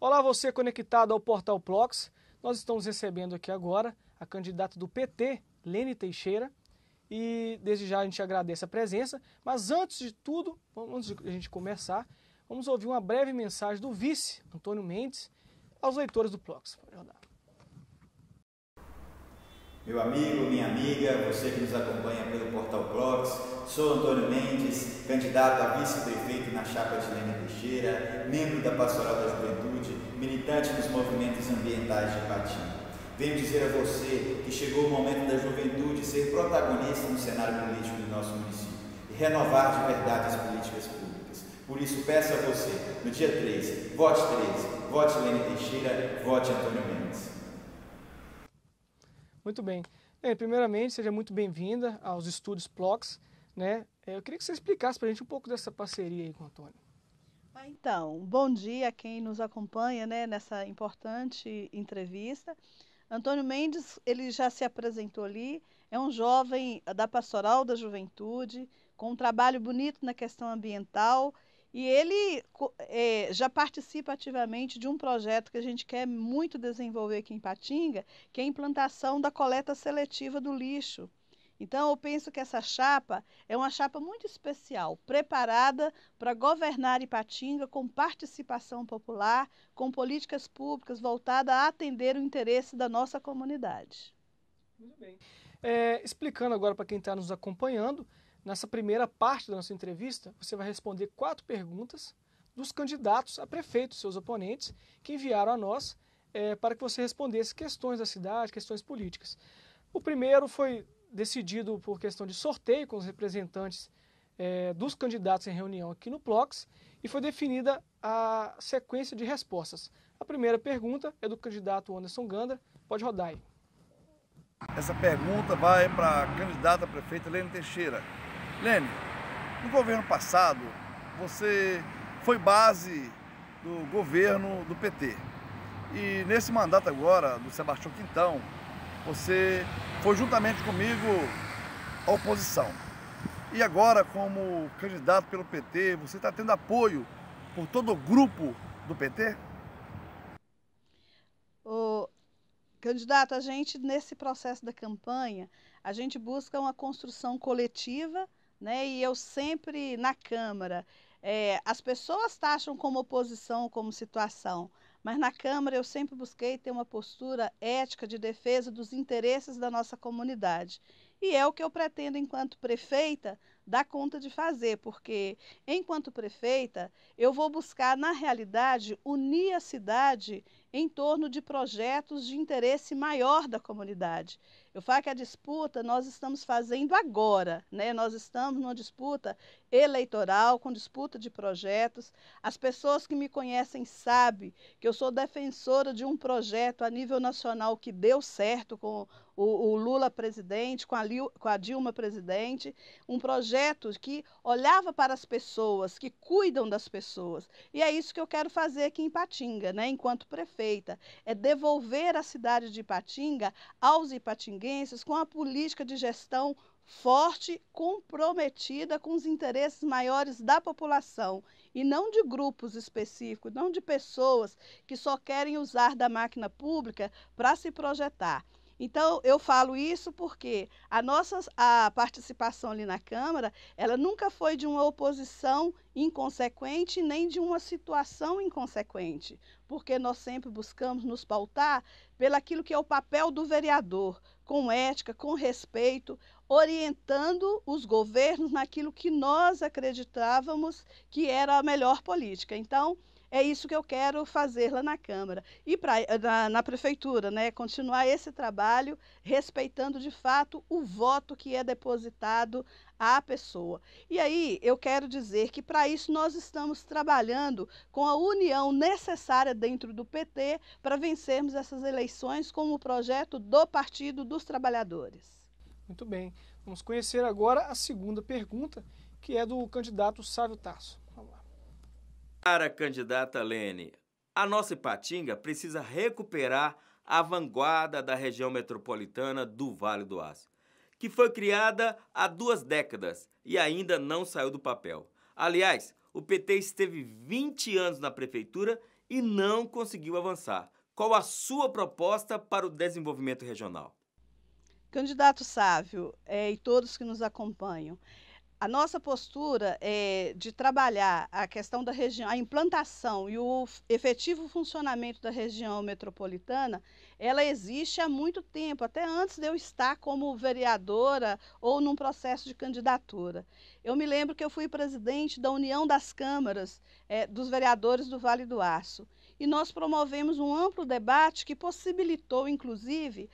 Olá, você conectado ao Portal Plox. Nós estamos recebendo aqui agora a candidata do PT, Lene Teixeira, e desde já a gente agradece a presença, mas antes de tudo, antes de a gente começar, vamos ouvir uma breve mensagem do vice, Antônio Mendes, aos leitores do Plox. Pode rodar. Meu amigo, minha amiga, você que nos acompanha pelo Portal Plox, sou Antônio Mendes, candidato a vice-prefeito na chapa de Lene Teixeira, membro da Pastoral da Juventude, militante nos movimentos ambientais de Ipatinga. Venho dizer a você que chegou o momento da juventude ser protagonista no cenário político do nosso município e renovar de verdade as políticas públicas. Por isso peço a você, no dia 13, vote Lene Teixeira, vote Antônio Mendes. Muito bem. Primeiramente, seja muito bem-vinda aos estúdios Plox, né? Eu queria que você explicasse para a gente um pouco dessa parceria aí com o Antônio. Então, bom dia a quem nos acompanha, né, nessa importante entrevista. Antônio Mendes, ele já se apresentou ali, é um jovem da Pastoral da Juventude, com um trabalho bonito na questão ambiental, e ele já participa ativamente de um projeto que a gente quer muito desenvolver aqui em Ipatinga, que é a implantação da coleta seletiva do lixo. Então, eu penso que essa chapa é uma chapa muito especial, preparada para governar Ipatinga com participação popular, com políticas públicas voltadas a atender o interesse da nossa comunidade. Muito bem. Explicando agora para quem está nos acompanhando, nessa primeira parte da nossa entrevista, você vai responder 4 perguntas dos candidatos a prefeito, seus oponentes, que enviaram a nós para que você respondesse questões da cidade, questões políticas. O primeiro foi decidido por questão de sorteio com os representantes dos candidatos em reunião aqui no Plox e foi definida a sequência de respostas. A primeira pergunta é do candidato Anderson Gandra. Pode rodar aí. Essa pergunta vai para a candidata a prefeita Lene Teixeira. Lene, no governo passado, você foi base do governo do PT. E nesse mandato agora, do Sebastião Quintão, você foi juntamente comigo à oposição. E agora, como candidato pelo PT, você está tendo apoio por todo o grupo do PT? Candidato, a gente, nesse processo da campanha, a gente busca uma construção coletiva, né? E eu sempre, na Câmara, as pessoas taxam como oposição, como situação, mas na Câmara eu sempre busquei ter uma postura ética de defesa dos interesses da nossa comunidade. E é o que eu pretendo, enquanto prefeita, dar conta de fazer, porque, enquanto prefeita, eu vou buscar, na realidade, unir a cidade em torno de projetos de interesse maior da comunidade. Eu falo que a disputa nós estamos fazendo agora, né? Nós estamos numa disputa eleitoral, com disputa de projetos. As pessoas que me conhecem sabem que eu sou defensora de um projeto a nível nacional que deu certo com o Lula presidente, com a Dilma presidente, um projeto que olhava para as pessoas, que cuidam das pessoas. E é isso que eu quero fazer aqui em Ipatinga, né, enquanto prefeita, é devolver a cidade de Ipatinga aos ipatinguenses com a política de gestão forte, comprometida com os interesses maiores da população e não de grupos específicos, não de pessoas que só querem usar da máquina pública para se projetar. Então, eu falo isso porque a participação ali na Câmara, ela nunca foi de uma oposição inconsequente, nem de uma situação inconsequente, porque nós sempre buscamos nos pautar pelaquilo que é o papel do vereador, com ética, com respeito, orientando os governos naquilo que nós acreditávamos que era a melhor política. Então, é isso que eu quero fazer lá na Câmara e na Prefeitura, né? Continuar esse trabalho respeitando de fato o voto que é depositado à pessoa. E aí eu quero dizer que para isso nós estamos trabalhando com a união necessária dentro do PT para vencermos essas eleições com o projeto do Partido dos Trabalhadores. Muito bem. Vamos conhecer agora a segunda pergunta, que é do candidato Sávio Tasso. Vamos lá. Para a candidata Lene, a nossa Ipatinga precisa recuperar a vanguarda da região metropolitana do Vale do Aço, que foi criada há 2 décadas e ainda não saiu do papel. Aliás, o PT esteve 20 anos na prefeitura e não conseguiu avançar. Qual a sua proposta para o desenvolvimento regional? Candidato Sávio, e todos que nos acompanham, a nossa postura é de trabalhar a questão da região, a implantação e o efetivo funcionamento da região metropolitana, ela existe há muito tempo, até antes de eu estar como vereadora ou num processo de candidatura. Eu me lembro que eu fui presidente da União das Câmaras dos Vereadores do Vale do Aço. E nós promovemos um amplo debate que possibilitou, inclusive,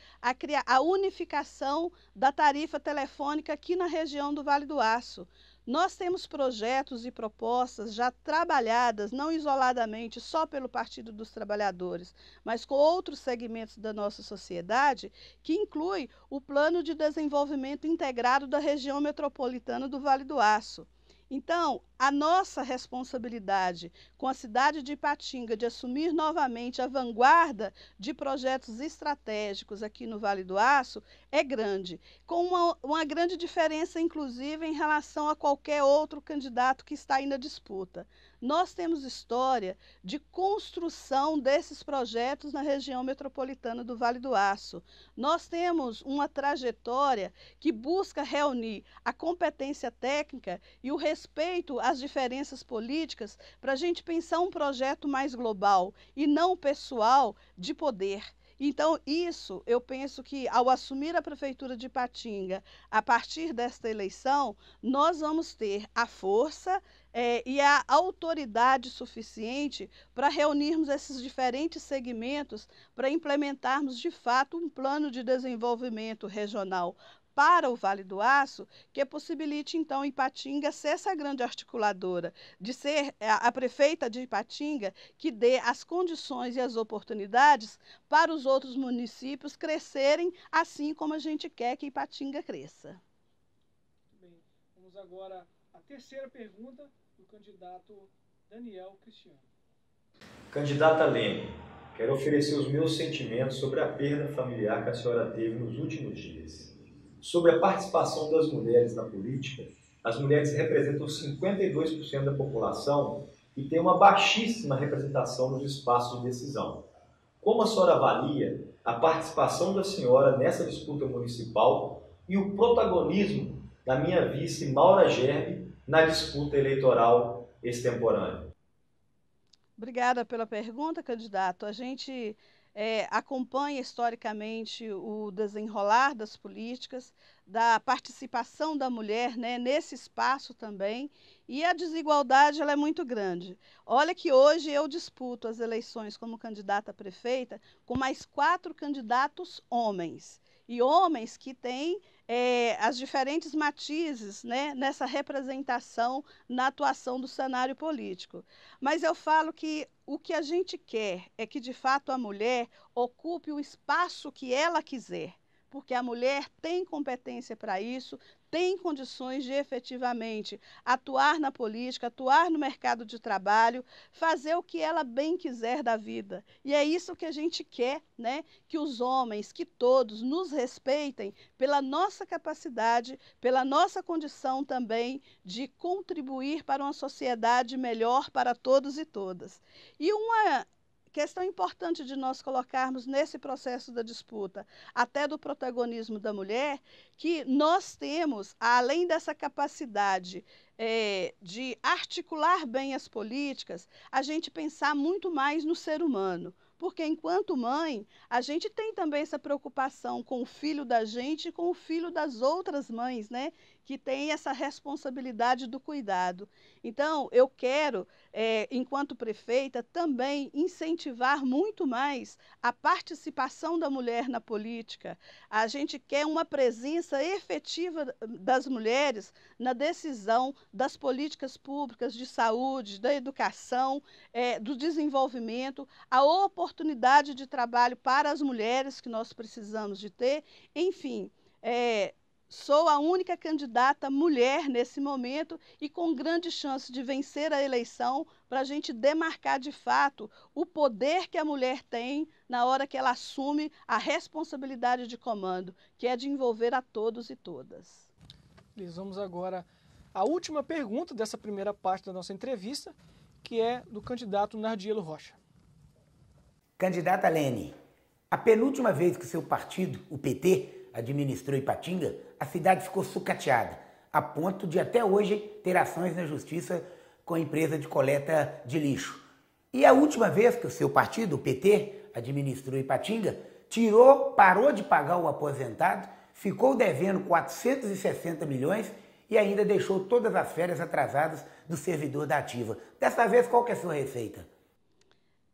a unificação da tarifa telefônica aqui na região do Vale do Aço. Nós temos projetos e propostas já trabalhadas, não isoladamente só pelo Partido dos Trabalhadores, mas com outros segmentos da nossa sociedade, que inclui o Plano de Desenvolvimento Integrado da região metropolitana do Vale do Aço. Então, a nossa responsabilidade com a cidade de Ipatinga de assumir novamente a vanguarda de projetos estratégicos aqui no Vale do Aço é grande, com uma grande diferença, inclusive, em relação a qualquer outro candidato que está aí na disputa. Nós temos história de construção desses projetos na região metropolitana do Vale do Aço. Nós temos uma trajetória que busca reunir a competência técnica e o respeito às diferenças políticas para a gente pensar um projeto mais global e não pessoal de poder. Então, isso, eu penso que ao assumir a Prefeitura de Ipatinga, a partir desta eleição, nós vamos ter a força e a autoridade suficiente para reunirmos esses diferentes segmentos para implementarmos, de fato, um plano de desenvolvimento regional para o Vale do Aço, que possibilite, então, Ipatinga ser essa grande articuladora, de ser a prefeita de Ipatinga que dê as condições e as oportunidades para os outros municípios crescerem, assim como a gente quer que Ipatinga cresça. Bem, vamos agora à terceira pergunta do candidato Daniel Cristiano. Candidata Lene, quero oferecer os meus sentimentos sobre a perda familiar que a senhora teve nos últimos dias. Sobre a participação das mulheres na política, as mulheres representam 52% da população e têm uma baixíssima representação nos espaços de decisão. Como a senhora avalia a participação da senhora nessa disputa municipal e o protagonismo da minha vice Maura Gerbi na disputa eleitoral extemporânea? Obrigada pela pergunta, candidato. A gente acompanha historicamente o desenrolar das políticas, da participação da mulher, né, nesse espaço também, e a desigualdade ela é muito grande. Olha que hoje eu disputo as eleições como candidata a prefeita com mais 4 candidatos homens, e homens que têm as diferentes matizes, né, nessa representação na atuação do cenário político. Mas eu falo que o que a gente quer é que, de fato, a mulher ocupe o espaço que ela quiser, porque a mulher tem competência para isso, tem condições de efetivamente atuar na política, atuar no mercado de trabalho, fazer o que ela bem quiser da vida. E é isso que a gente quer, né? Que os homens, que todos nos respeitem pela nossa capacidade, pela nossa condição também de contribuir para uma sociedade melhor para todos e todas. E uma questão importante de nós colocarmos nesse processo da disputa, até do protagonismo da mulher, que nós temos, além dessa capacidade de articular bem as políticas, a gente pensar muito mais no ser humano. Porque, enquanto mãe, a gente tem também essa preocupação com o filho da gente e com o filho das outras mães, né? Que tem essa responsabilidade do cuidado. Então, eu quero, enquanto prefeita, também incentivar muito mais a participação da mulher na política. A gente quer uma presença efetiva das mulheres na decisão das políticas públicas de saúde, da educação, do desenvolvimento, a oportunidade de trabalho para as mulheres que nós precisamos de ter. Enfim, sou a única candidata mulher nesse momento e com grande chance de vencer a eleição para a gente demarcar de fato o poder que a mulher tem na hora que ela assume a responsabilidade de comando, que é de envolver a todos e todas. Vamos agora à última pergunta dessa primeira parte da nossa entrevista, que é do candidato Nardielo Rocha. Candidata Lene, a penúltima vez que o seu partido, o PT, administrou Ipatinga, a cidade ficou sucateada, a ponto de até hoje ter ações na justiça com a empresa de coleta de lixo. E a última vez que o seu partido, o PT, administrou Ipatinga, parou de pagar o aposentado, ficou devendo 460 milhões e ainda deixou todas as férias atrasadas do servidor da ativa. Dessa vez, qual que é a sua receita?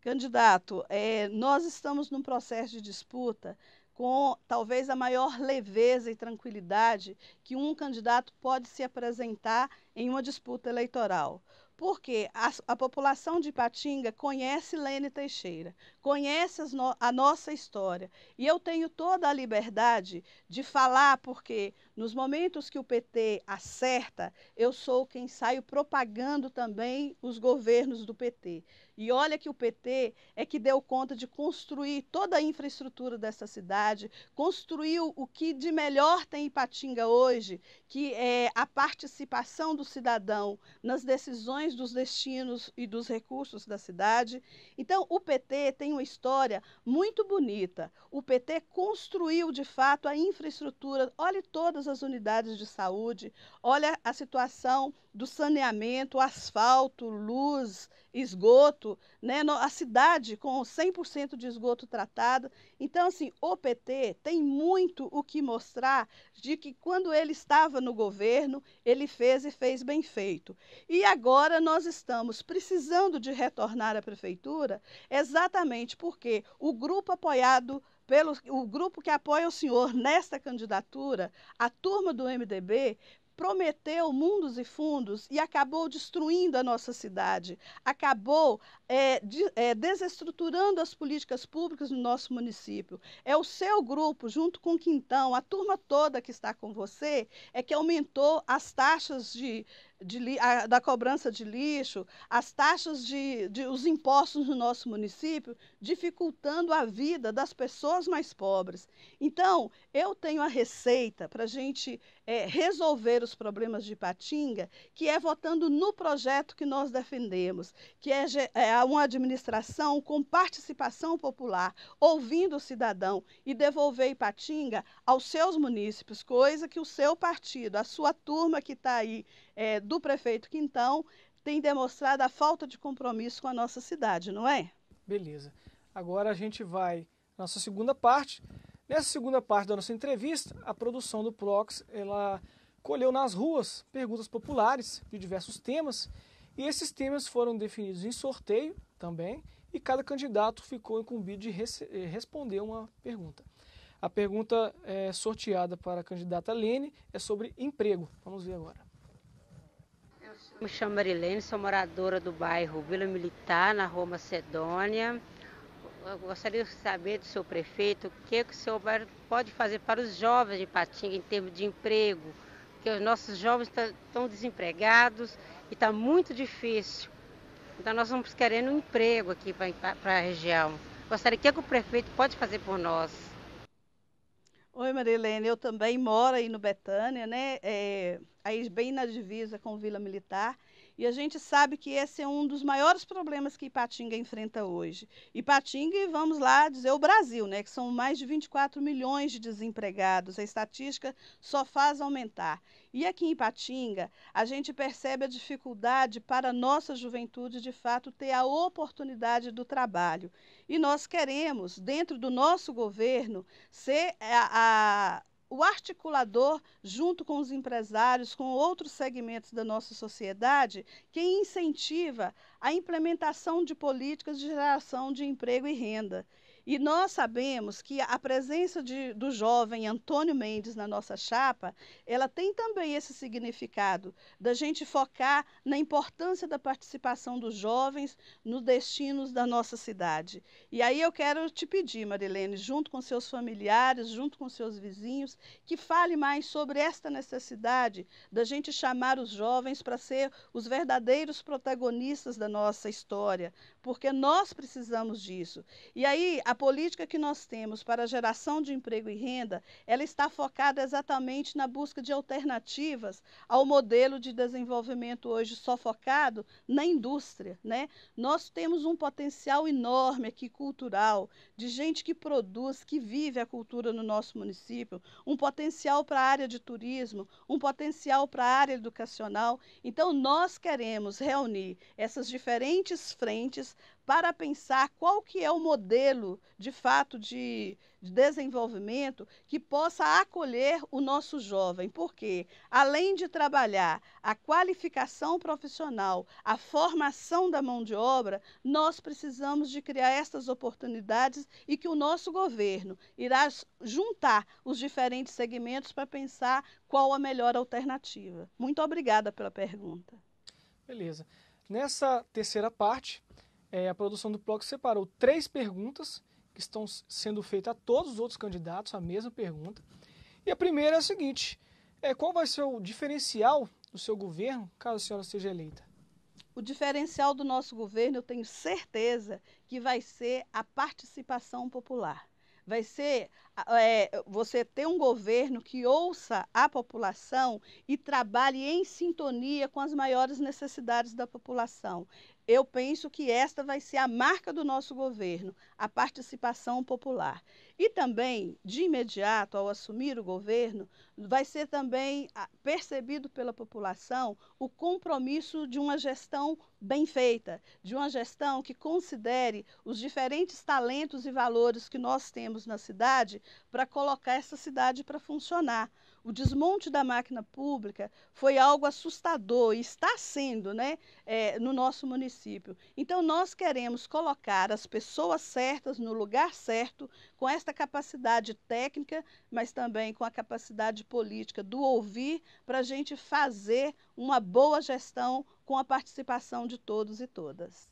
Candidato, nós estamos num processo de disputa com talvez a maior leveza e tranquilidade que um candidato pode se apresentar em uma disputa eleitoral. Porque a população de Ipatinga conhece Lene Teixeira, conhece a nossa história. E eu tenho toda a liberdade de falar, porque nos momentos que o PT acerta, eu sou quem saio propagando também os governos do PT. E olha que o PT é que deu conta de construir toda a infraestrutura dessa cidade, construiu o que de melhor tem Ipatinga hoje, que é a participação do cidadão nas decisões dos destinos e dos recursos da cidade. Então, o PT tem uma história muito bonita. O PT construiu, de fato, a infraestrutura. Olhe todas as unidades de saúde, olha a situação do saneamento, asfalto, luz, esgoto, né? A cidade com 100% de esgoto tratado. Então, assim, o PT tem muito o que mostrar de que quando ele estava no governo, ele fez e fez bem feito. E agora nós estamos precisando de retornar à prefeitura exatamente porque o grupo apoiado o grupo que apoia o senhor nesta candidatura, a turma do MDB, prometeu mundos e fundos e acabou destruindo a nossa cidade, acabou desestruturando as políticas públicas no nosso município. É o seu grupo, junto com o Quintão, a turma toda que está com você, é que aumentou as taxas da cobrança de lixo, as taxas os impostos no nosso município, dificultando a vida das pessoas mais pobres. Então, eu tenho a receita para a gente resolver os problemas de Ipatinga, que é votando no projeto que nós defendemos, que é uma administração com participação popular, ouvindo o cidadão e devolver Ipatinga aos seus munícipes, coisa que o seu partido, a sua turma que está aí, do prefeito Quintão, tem demonstrado a falta de compromisso com a nossa cidade, não é? Beleza. Agora a gente vai à nossa segunda parte. Nessa segunda parte da nossa entrevista, a produção do Prox, ela colheu nas ruas perguntas populares de diversos temas, e esses temas foram definidos em sorteio também, e cada candidato ficou incumbido de responder uma pergunta. A pergunta sorteada para a candidata Lene é sobre emprego. Vamos ver agora. Eu me chamo Marilene, sou moradora do bairro Vila Militar, na Rua Macedônia. Eu gostaria de saber do seu prefeito o que o senhor pode fazer para os jovens de Ipatinga em termos de emprego, porque os nossos jovens estão desempregados e está muito difícil. Então nós estamos querendo um emprego aqui para a região. Gostaria que o prefeito pode fazer por nós. Oi, Marilene, eu também moro aí no Betânia, né? Aí bem na divisa com Vila Militar, e a gente sabe que esse é um dos maiores problemas que Ipatinga enfrenta hoje. Ipatinga, e vamos lá dizer o Brasil, né? Que são mais de 24 milhões de desempregados, a estatística só faz aumentar. E aqui em Ipatinga, a gente percebe a dificuldade para a nossa juventude, de fato, ter a oportunidade do trabalho. E nós queremos, dentro do nosso governo, ser o articulador, junto com os empresários, com outros segmentos da nossa sociedade, que incentiva a implementação de políticas de geração de emprego e renda. E nós sabemos que a presença do jovem Antônio Mendes na nossa chapa, ela tem também esse significado da gente focar na importância da participação dos jovens nos destinos da nossa cidade. E aí eu quero te pedir, Marilene, junto com seus familiares, junto com seus vizinhos, que fale mais sobre esta necessidade da gente chamar os jovens para ser os verdadeiros protagonistas da nossa história, porque nós precisamos disso. E aí a política que nós temos para a geração de emprego e renda, ela está focada exatamente na busca de alternativas ao modelo de desenvolvimento hoje só focado na indústria, né? Nós temos um potencial enorme aqui cultural, de gente que produz, que vive a cultura no nosso município, um potencial para a área de turismo, um potencial para a área educacional. Então, nós queremos reunir essas diferentes frentes para pensar qual que é o modelo, de fato, de desenvolvimento que possa acolher o nosso jovem. Porque, além de trabalhar a qualificação profissional, a formação da mão de obra, nós precisamos de criar essas oportunidades e que o nosso governo irá juntar os diferentes segmentos para pensar qual a melhor alternativa. Muito obrigada pela pergunta. Beleza. Nessa terceira parte, a produção do PLOCS separou 3 perguntas que estão sendo feitas a todos os outros candidatos, a mesma pergunta. E a primeira é a seguinte: qual vai ser o diferencial do seu governo caso a senhora seja eleita? O diferencial do nosso governo, eu tenho certeza que vai ser a participação popular. Vai ser você ter um governo que ouça a população e trabalhe em sintonia com as maiores necessidades da população. Eu penso que esta vai ser a marca do nosso governo, a participação popular. E também, de imediato, ao assumir o governo, vai ser também percebido pela população o compromisso de uma gestão bem feita, de uma gestão que considere os diferentes talentos e valores que nós temos na cidade para colocar essa cidade para funcionar. O desmonte da máquina pública foi algo assustador e está sendo, né, no nosso município. Então, nós queremos colocar as pessoas certas no lugar certo, com esta capacidade técnica, mas também com a capacidade política do ouvir, para a gente fazer uma boa gestão com a participação de todos e todas.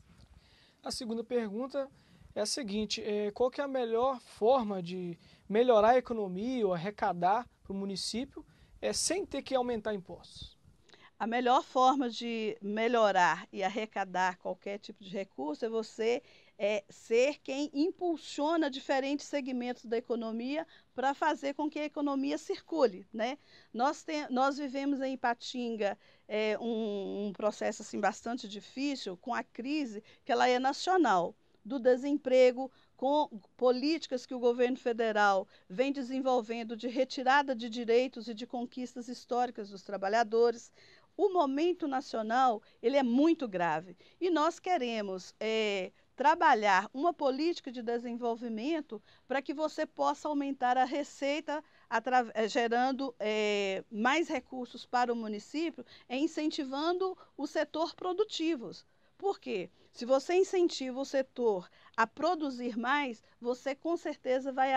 A segunda pergunta é a seguinte: qual que é a melhor forma de melhorar a economia ou arrecadar para o município sem ter que aumentar impostos? A melhor forma de melhorar e arrecadar qualquer tipo de recurso é você ser quem impulsiona diferentes segmentos da economia para fazer com que a economia circule, né? Nós vivemos em Ipatinga um processo assim, bastante difícil com a crise, que ela é nacional, do desemprego, com políticas que o governo federal vem desenvolvendo de retirada de direitos e de conquistas históricas dos trabalhadores. O momento nacional ele é muito grave e nós queremos trabalhar uma política de desenvolvimento para que você possa aumentar a receita, gerando mais recursos para o município e incentivando o setor produtivo. Por quê? Se você incentiva o setor a produzir mais, você com certeza vai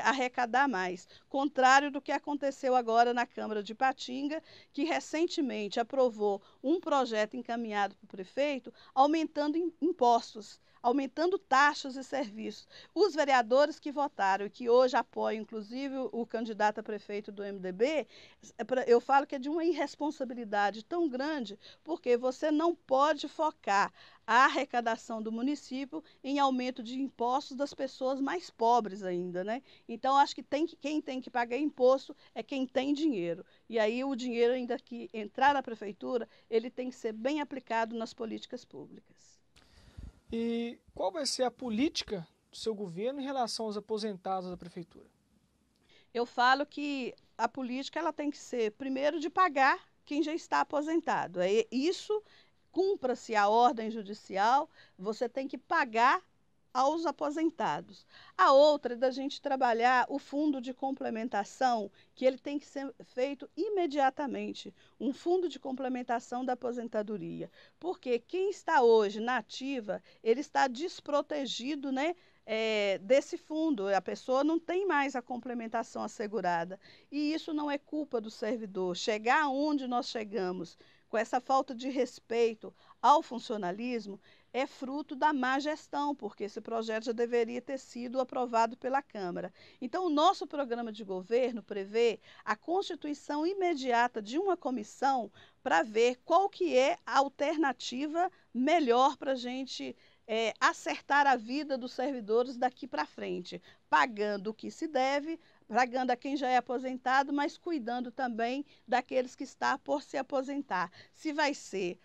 arrecadar mais. Contrário do que aconteceu agora na Câmara de Ipatinga, que recentemente aprovou um projeto encaminhado para o prefeito, aumentando impostos, aumentando taxas e serviços. Os vereadores que votaram e que hoje apoiam, inclusive, o candidato a prefeito do MDB, eu falo que é de uma irresponsabilidade tão grande, porque você não pode focar a arrecadação do município em aumento de impostos das pessoas mais pobres ainda, né? Então, acho que quem tem que pagar imposto é quem tem dinheiro. E aí o dinheiro, ainda que entrar na prefeitura, ele tem que ser bem aplicado nas políticas públicas. E qual vai ser a política do seu governo em relação aos aposentados da prefeitura? Eu falo que a política ela tem que ser, primeiro, de pagar quem já está aposentado. Isso, cumpra-se a ordem judicial, você tem que pagar aos aposentados. A outra é da gente trabalhar o fundo de complementação, que ele tem que ser feito imediatamente, um fundo de complementação da aposentadoria, porque quem está hoje na ativa, ele está desprotegido, né, desse fundo, a pessoa não tem mais a complementação assegurada, e isso não é culpa do servidor. Chegar onde nós chegamos, com essa falta de respeito ao funcionalismo, é fruto da má gestão, porque esse projeto já deveria ter sido aprovado pela Câmara. Então, o nosso programa de governo prevê a constituição imediata de uma comissão para ver qual que é a alternativa melhor para a gente acertar a vida dos servidores daqui para frente, pagando o que se deve, pagando a quem já é aposentado, mas cuidando também daqueles que estão por se aposentar. Se vai ser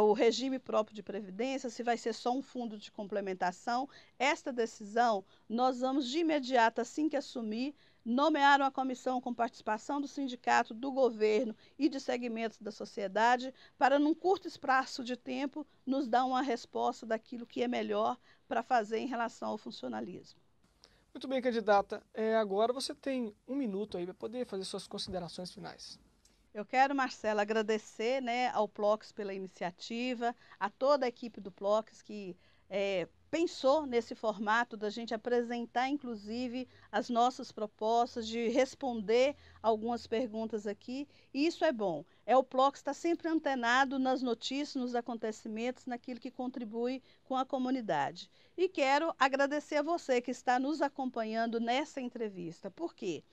o regime próprio de previdência, se vai ser só um fundo de complementação, esta decisão nós vamos de imediato, assim que assumir, nomear uma comissão com participação do sindicato, do governo e de segmentos da sociedade, para, num curto espaço de tempo, nos dar uma resposta daquilo que é melhor para fazer em relação ao funcionalismo. Muito bem, candidata. Agora você tem 1 minuto aí para poder fazer suas considerações finais. Eu quero, Marcela, agradecer, né, ao Plox pela iniciativa, a toda a equipe do Plox que pensou nesse formato da gente apresentar, inclusive, as nossas propostas, de responder algumas perguntas aqui, e isso é bom. O Plox está sempre antenado nas notícias, nos acontecimentos, naquilo que contribui com a comunidade. E quero agradecer a você que está nos acompanhando nessa entrevista. Por quê?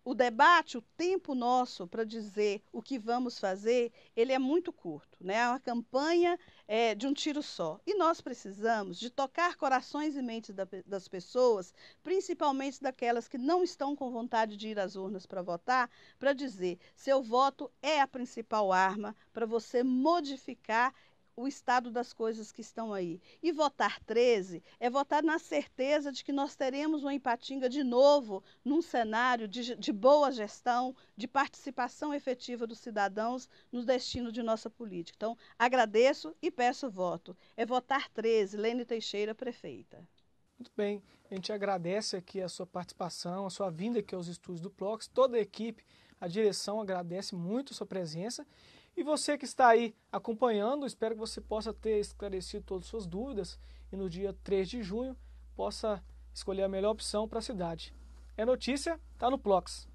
O debate, o tempo nosso para dizer o que vamos fazer, ele é muito curto, né? É uma campanha de um tiro só. E nós precisamos de tocar corações e mentes das pessoas, principalmente daquelas que não estão com vontade de ir às urnas para votar, para dizer: seu voto é a principal arma para você modificar o estado das coisas que estão aí. E votar 13 é votar na certeza de que nós teremos uma Ipatinga de novo num cenário de boa gestão, de participação efetiva dos cidadãos no destino de nossa política. Então, agradeço e peço voto. É votar 13, Lene Teixeira, prefeita. Muito bem, a gente agradece aqui a sua participação, a sua vinda aqui aos estúdios do Plox, toda a equipe, a direção agradece muito a sua presença. E você que está aí acompanhando, espero que você possa ter esclarecido todas as suas dúvidas e no dia 3 de junho possa escolher a melhor opção para a cidade. É notícia, está no Plox.